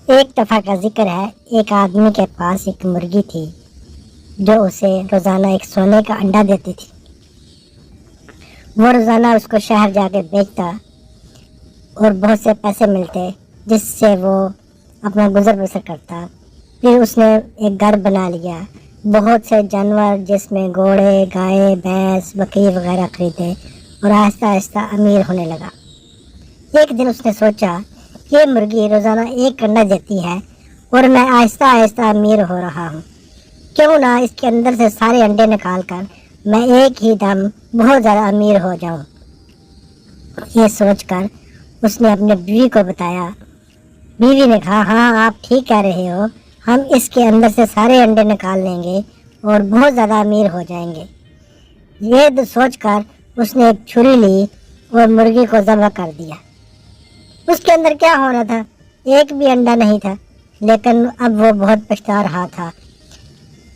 एक दफ़ा का जिक्र है, एक आदमी के पास एक मुर्गी थी जो उसे रोज़ाना एक सोने का अंडा देती थी। वो रोज़ाना उसको शहर जाके बेचता और बहुत से पैसे मिलते जिससे वो अपना गुजर बसर करता। फिर उसने एक घर बना लिया, बहुत से जानवर जिसमें घोड़े, गाय, भैंस, बकरी वगैरह खरीदे और आहिस्ता आहिस्ता अमीर होने लगा। एक दिन उसने सोचा, ये मुर्गी रोज़ाना एक अंडा देती है और मैं आहिस्ता आहिस्ता अमीर हो रहा हूँ, क्यों ना इसके अंदर से सारे अंडे निकाल कर मैं एक ही दम बहुत ज़्यादा अमीर हो जाऊँ। ये सोचकर उसने अपने बीवी को बताया। बीवी ने कहा, हाँ आप ठीक कह रहे हो, हम इसके अंदर से सारे अंडे निकाल लेंगे और बहुत ज़्यादा अमीर हो जाएंगे। ये सोचकर उसने एक छुरी ली और मुर्गी को ज़ब्ह कर दिया। उसके अंदर क्या हो रहा था, एक भी अंडा नहीं था, लेकिन अब वो बहुत पछता रहा था।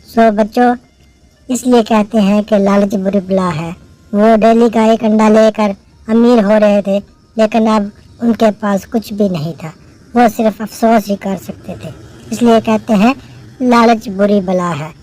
सो बच्चों, इसलिए कहते हैं कि लालच बुरी बला है। वो डेली का एक अंडा लेकर अमीर हो रहे थे, लेकिन अब उनके पास कुछ भी नहीं था, वो सिर्फ अफसोस ही कर सकते थे। इसलिए कहते हैं लालच बुरी बला है।